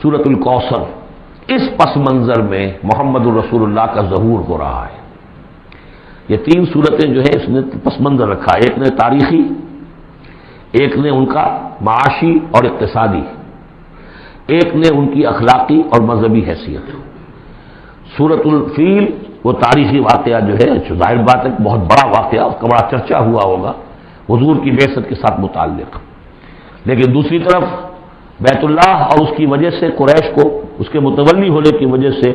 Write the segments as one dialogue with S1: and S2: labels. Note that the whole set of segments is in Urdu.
S1: سورۃ الکوثر، اس پس منظر میں محمد الرسول اللہ کا ظہور ہو رہا ہے۔ یہ تین صورتیں جو ہے اس نے پس منظر رکھا ہے، ایک نے تاریخی، ایک نے ان کا معاشی اور اقتصادی، ایک نے ان کی اخلاقی اور مذہبی حیثیت۔ سورۃ الفیل وہ تاریخی واقعہ جو ہے، ظاہر بات ہے بہت بڑا واقعہ، اس کا بڑا چرچا ہوا ہوگا حضور کی بعثت کے ساتھ متعلق، لیکن دوسری طرف بیت اللہ اور اس کی وجہ سے قریش کو اس کے متولی ہونے کی وجہ سے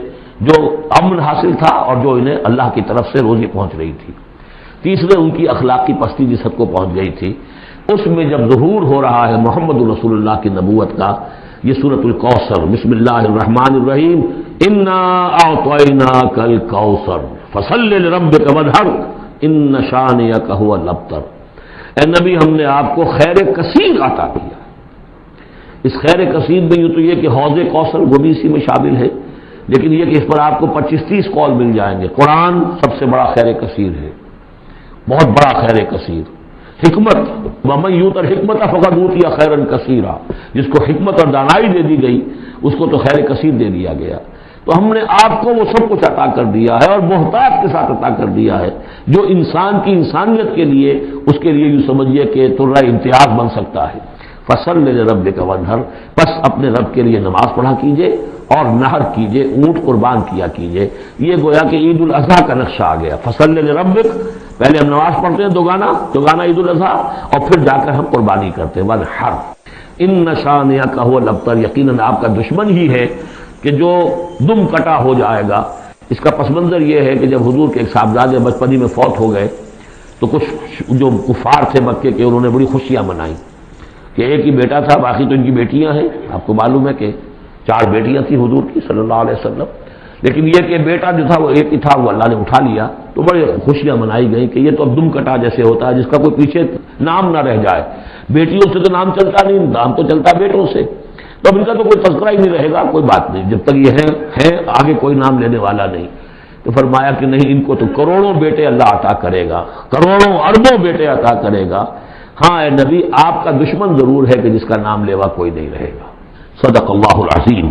S1: جو امن حاصل تھا اور جو انہیں اللہ کی طرف سے روزی پہنچ رہی تھی، تیسرے ان کی اخلاقی پستی جس حد کو پہنچ گئی تھی، اس میں جب ظہور ہو رہا ہے محمد رسول اللہ کی نبوت کا، یہ سورۃ الکوثر، بسم اللہ الرحمن الرحیم، انا اعطیناک الکوثر فصل لربک وانحر ان شانئک ھو الابتر۔ اے نبی، ہم نے آپ کو خیر کثیر عطا کیا۔ اس خیر کثیر میں یوں تو یہ کہ حوض کوثر وہ بھی اسی میں شامل ہے، لیکن یہ کہ اس پر آپ کو 25-30 قول مل جائیں گے۔ قرآن سب سے بڑا خیر کثیر ہے، بہت بڑا خیر کثیر۔ حکمت، ومن یؤت الحکمۃ فقد اوتی خیرا کثیرا، جس کو حکمت اور دانائی دے دی گئی اس کو تو خیر کثیر دے دیا گیا۔ تو ہم نے آپ کو وہ سب کچھ عطا کر دیا ہے اور محتاط کے ساتھ عطا کر دیا ہے، جو انسان کی انسانیت کے لیے، اس کے لیے یوں سمجھیے کہ ترہ امتیاز بن سکتا ہے۔ فصل لربک وانحر، پس اپنے رب کے لیے نماز پڑھا کیجئے اور نحر کیجئے، اونٹ قربان کیا کیجئے۔ یہ گویا کہ عید الاضحیٰ کا نقشہ آ گیا۔ فصل لربک، پہلے ہم نماز پڑھتے ہیں دوگانا عید الاضحیٰ، اور پھر جا کر ہم قربانی کرتے ہیں وانحر ان شانئک ھو الابتر، یقیناً آپ کا دشمن ہی ہے کہ جو دم کٹا ہو جائے گا۔ اس کا پس منظر یہ ہے کہ جب حضور کے ایک صاحبزادے بچپنی میں فوت ہو گئے تو کچھ جو کفار تھے مکے کے، انہوں نے بڑی خوشیاں منائیں کہ ایک ہی بیٹا تھا، باقی تو ان کی بیٹیاں ہیں۔ آپ کو معلوم ہے کہ 4 بیٹیاں تھیں حضور کی صلی اللہ علیہ وسلم، لیکن یہ کہ بیٹا جو تھا وہ ایک ہی تھا، وہ اللہ نے اٹھا لیا، تو بڑے خوشیاں منائی گئیں کہ یہ تو اب دم کٹا جیسے ہوتا ہے جس کا کوئی پیچھے نام نہ رہ جائے۔ بیٹیوں سے تو نام چلتا نہیں، نام تو چلتا بیٹوں سے، تو اب ان کا تو کوئی تذکرہ ہی نہیں رہے گا، کوئی بات نہیں، جب تک یہ ہے آگے کوئی نام لینے والا نہیں۔ تو فرمایا کہ نہیں، ان کو تو کروڑوں بیٹے اللہ عطا کرے گا، کروڑوں اربوں بیٹے عطا کرے گا۔ ہاں اے نبی، آپ کا دشمن ضرور ہے کہ جس کا نام لیوا کوئی نہیں رہے گا۔ صدق اللہ العظیم۔